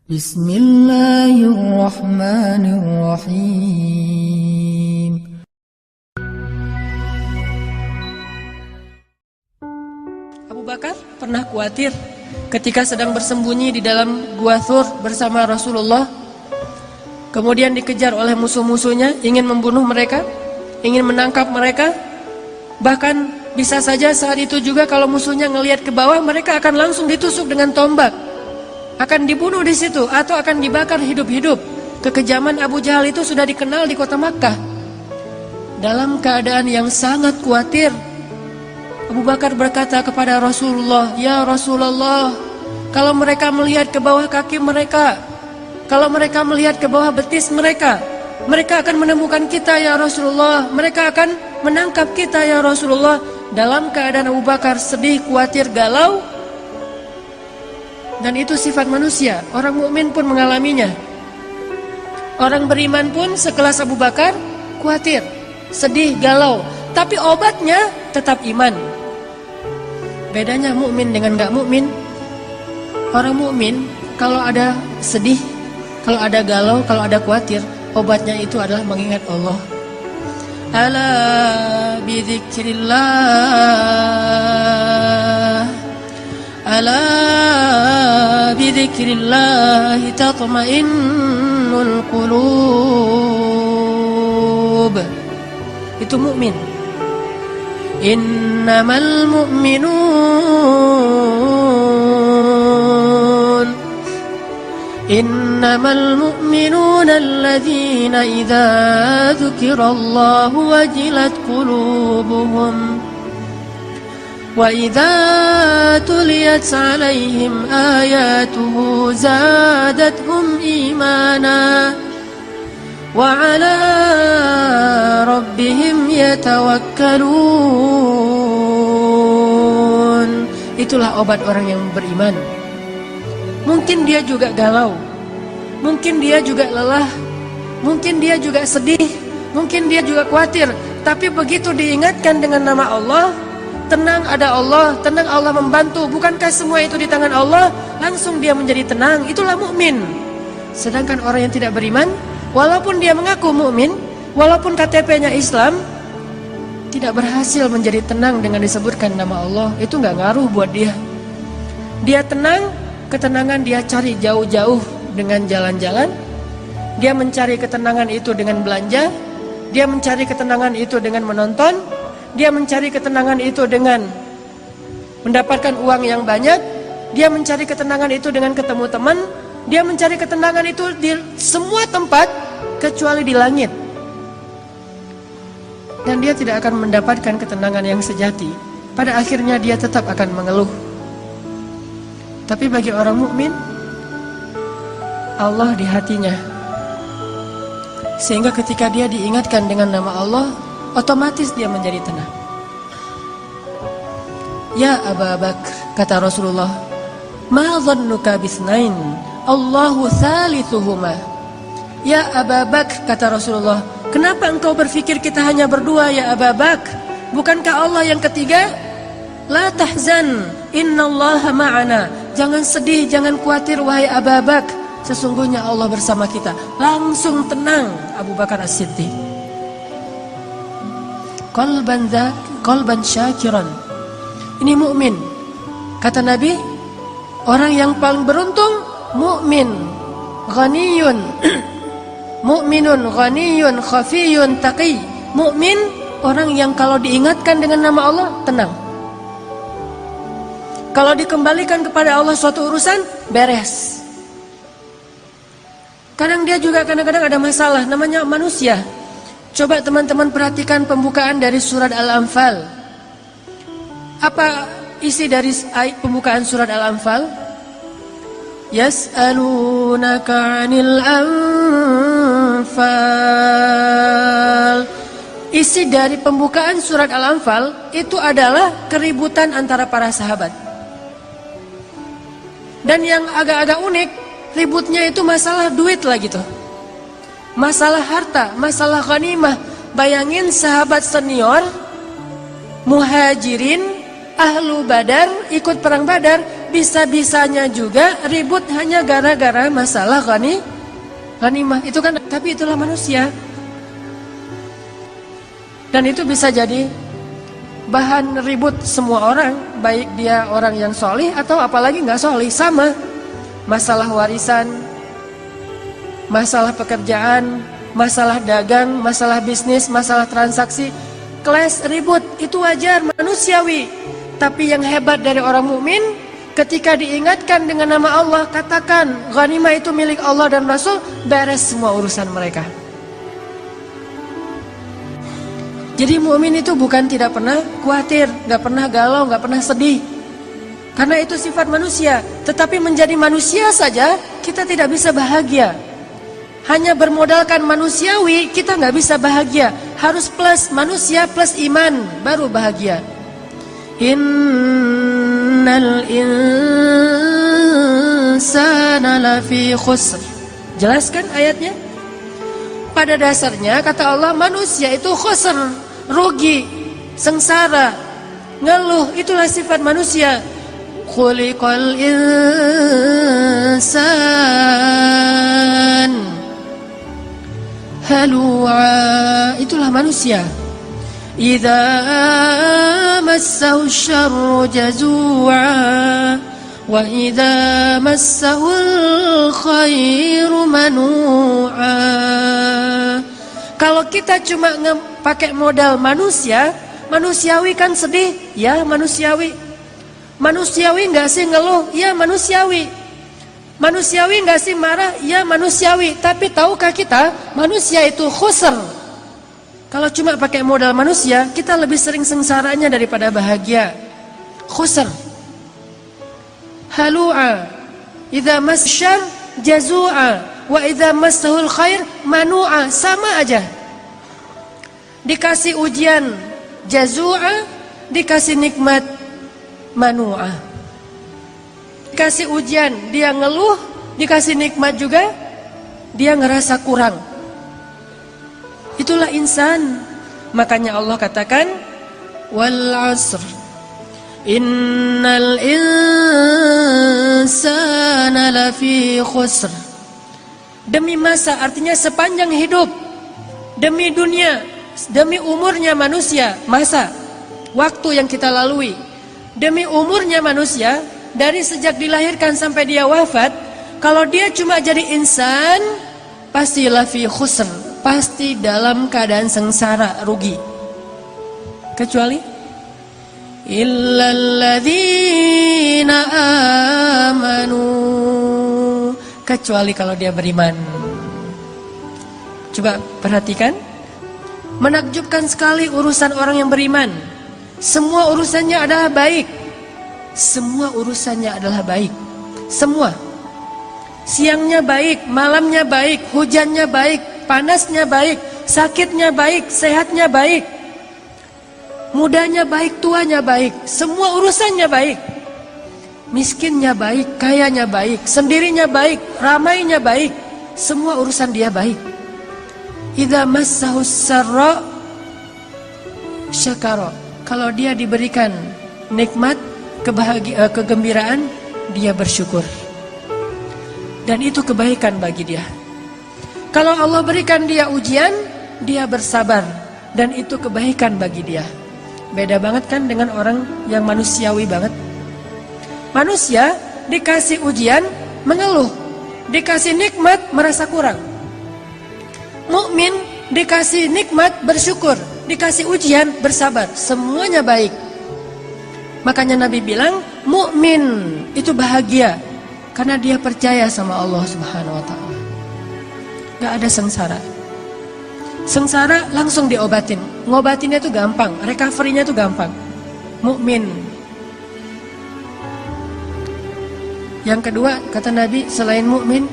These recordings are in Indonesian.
Bismillahirrahmanirrahim. Abu Bakar pernah khawatir ketika sedang bersembunyi di dalam Gua Thur bersama Rasulullah. Kemudian dikejar oleh musuh-musuhnya, ingin membunuh mereka, ingin menangkap mereka. Bahkan bisa saja saat itu juga kalau musuhnya ngelihat ke bawah, mereka akan langsung ditusuk dengan tombak. Akan dibunuh di situ atau akan dibakar hidup-hidup. Kekejaman Abu Jahal itu sudah dikenal di kota Makkah. Dalam keadaan yang sangat khawatir, Abu Bakar berkata kepada Rasulullah, "Ya Rasulullah, kalau mereka melihat ke bawah kaki mereka, kalau mereka melihat ke bawah betis mereka, mereka akan menemukan kita ya Rasulullah, mereka akan menangkap kita ya Rasulullah." Dalam keadaan Abu Bakar sedih, khawatir, galau. Dan itu sifat manusia, orang mukmin pun mengalaminya. Orang beriman pun sekelas Abu Bakar khawatir, sedih, galau, tapi obatnya tetap iman. Bedanya mukmin dengan gak mukmin. Orang mukmin kalau ada sedih, kalau ada galau, kalau ada khawatir, obatnya itu adalah mengingat Allah. Ala bidzikrillah, ala bidzikrillah tatma'innul qulub. Itu mukmin. Innamal mu'minun alladzina idza dzukirallahu wajilat qulubuhum wa idza tuliyat 'alaihim ayatuhu zadatuhum imana wa 'ala rabbihim yatawakkalun. Itulah obat orang yang beriman. Mungkin dia juga galau, mungkin dia juga lelah, mungkin dia juga sedih, mungkin dia juga khawatir. Tapi begitu diingatkan dengan nama Allah, tenang ada Allah, tenang Allah membantu. Bukankah semua itu di tangan Allah? Langsung dia menjadi tenang. Itulah mukmin. Sedangkan orang yang tidak beriman, walaupun dia mengaku mukmin, walaupun KTP-nya Islam, tidak berhasil menjadi tenang dengan disebutkan nama Allah. Itu gak ngaruh buat dia. Dia tenang, ketenangan dia cari jauh-jauh dengan jalan-jalan. Dia mencari ketenangan itu dengan belanja. Dia mencari ketenangan itu dengan menonton. Dia mencari ketenangan itu dengan mendapatkan uang yang banyak. Dia mencari ketenangan itu dengan ketemu teman. Dia mencari ketenangan itu di semua tempat kecuali di langit. Dan dia tidak akan mendapatkan ketenangan yang sejati. Pada akhirnya dia tetap akan mengeluh. Tapi bagi orang mukmin, Allah di hatinya. Sehingga ketika dia diingatkan dengan nama Allah, otomatis dia menjadi tenang. Ya Abu Bakar, kata Rasulullah, ma dhannuka bisnain, Allahu thalithuhuma. Ya Abu Bakar, kata Rasulullah, kenapa engkau berpikir kita hanya berdua ya Abu Bakar? Bukankah Allah yang ketiga? La tahzan, innallaha ma'ana. Jangan sedih, jangan khawatir wahai Abu Bakar, sesungguhnya Allah bersama kita. Langsung tenang Abu Bakar As-Siddiq. Qalban syakiran. Ini mukmin. Kata Nabi, orang yang paling beruntung mukmin, ghaniyun, mukminun ghaniyun khafiyun taqi. Mukmin orang yang kalau diingatkan dengan nama Allah tenang. Kalau dikembalikan kepada Allah suatu urusan, beres. Kadang dia juga kadang-kadang ada masalah, namanya manusia. Coba teman-teman perhatikan pembukaan dari surat Al-Anfal. Apa isi dari pembukaan surat Al-Anfal? Yas'alunaka 'anil anfal. Isi dari pembukaan surat Al-Anfal itu adalah keributan antara para sahabat. Dan yang agak-agak unik, ributnya itu masalah duit lah gitu. Masalah harta, masalah ghanimah. Bayangin sahabat senior, muhajirin, ahlu badar, ikut perang badar, bisa-bisanya juga ribut hanya gara-gara masalah ghanimah. Itu kan, tapi itulah manusia. Dan itu bisa jadi bahan ribut semua orang, baik dia orang yang solih atau apalagi nggak solih, sama. Masalah warisan, masalah pekerjaan, masalah dagang, masalah bisnis, masalah transaksi, clash, ribut, itu wajar, manusiawi. Tapi yang hebat dari orang mukmin, ketika diingatkan dengan nama Allah, katakan ghanimah itu milik Allah dan Rasul, beres semua urusan mereka. Jadi mukmin itu bukan tidak pernah khawatir, nggak pernah galau, nggak pernah sedih. Karena itu sifat manusia. Tetapi menjadi manusia saja kita tidak bisa bahagia. Hanya bermodalkan manusiawi kita nggak bisa bahagia. Harus plus manusia plus iman baru bahagia. Innal insana lafi khusr. Jelaskan ayatnya. Pada dasarnya kata Allah manusia itu khusr, rugi, sengsara, ngeluh, itulah sifat manusia. Khuliqal insan halu'a, itulah manusia. Idza massahu syarru jazu'a wa idza massahul khairu manu'a. Kalau kita cuma pakai modal manusia, manusiawi kan sedih, ya manusiawi. Manusiawi nggak sih ngeluh, ya manusiawi. Manusiawi nggak sih marah, ya manusiawi. Tapi tahukah kita, manusia itu khusr. Kalau cuma pakai modal manusia, kita lebih sering sengsaranya daripada bahagia. Khusr. Halu'a. Idza masyar jazu'a. Wa idza massahul khair manu'a, sama aja. Dikasih ujian jazu'a, dikasih nikmat manu'a. Dikasih ujian dia ngeluh, dikasih nikmat juga dia ngerasa kurang. Itulah insan. Makanya Allah katakan wal 'asr innal insana lafi khusr. Demi masa artinya sepanjang hidup, demi dunia, demi umurnya manusia, masa, waktu yang kita lalui, demi umurnya manusia, dari sejak dilahirkan sampai dia wafat, kalau dia cuma jadi insan, pasti lafi khusr, pasti dalam keadaan sengsara, rugi. Kecuali illalladzina amanu, kecuali kalau dia beriman. Coba perhatikan, menakjubkan sekali urusan orang yang beriman. Semua urusannya adalah baik. Semua urusannya adalah baik. Semua. Siangnya baik, malamnya baik, hujannya baik, panasnya baik, sakitnya baik, sehatnya baik, mudanya baik, tuanya baik, semua urusannya baik. Miskinnya baik, kayanya baik, sendirinya baik, ramainya baik, semua urusan dia baik. Idza massahus sarra syakara, kalau dia diberikan nikmat, kegembiraan, dia bersyukur. Dan itu kebaikan bagi dia. Kalau Allah berikan dia ujian, dia bersabar, dan itu kebaikan bagi dia. Beda banget kan dengan orang yang manusiawi banget. Manusia dikasih ujian mengeluh, dikasih nikmat merasa kurang. Mukmin dikasih nikmat bersyukur, dikasih ujian bersabar, semuanya baik. Makanya Nabi bilang mukmin itu bahagia karena dia percaya sama Allah Subhanahu wa taala. Gak ada sengsara. Sengsara langsung diobatin. Ngobatinnya itu gampang, recovery-nya itu gampang. Mukmin. Yang kedua, kata Nabi, selain mukmin,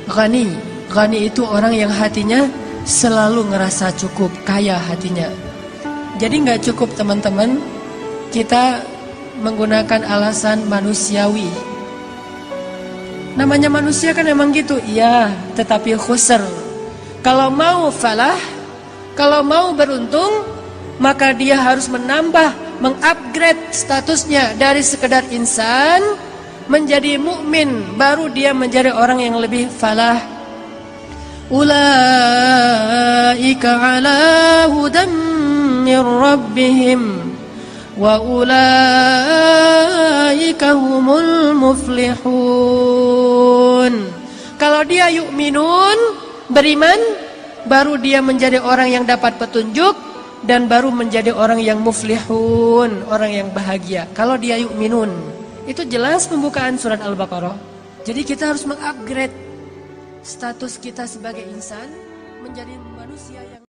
ghani. Ghani itu orang yang hatinya selalu ngerasa cukup, kaya hatinya. Jadi nggak cukup teman-teman kita menggunakan alasan manusiawi. Namanya manusia kan emang gitu, iya, tetapi khusr. Kalau mau falah, kalau mau beruntung, maka dia harus menambah, mengupgrade statusnya dari sekedar insan menjadi mukmin, baru dia menjadi orang yang lebih falah. Ulaika ala hudam min rabbihim wa ulaika humul muflihun. Kalau dia yu'minun, beriman, baru dia menjadi orang yang dapat petunjuk dan baru menjadi orang yang muflihun, orang yang bahagia. Kalau dia yu'minun, itu jelas pembukaan surat Al-Baqarah. Jadi kita harus mengupgrade status kita sebagai insan menjadi manusia yang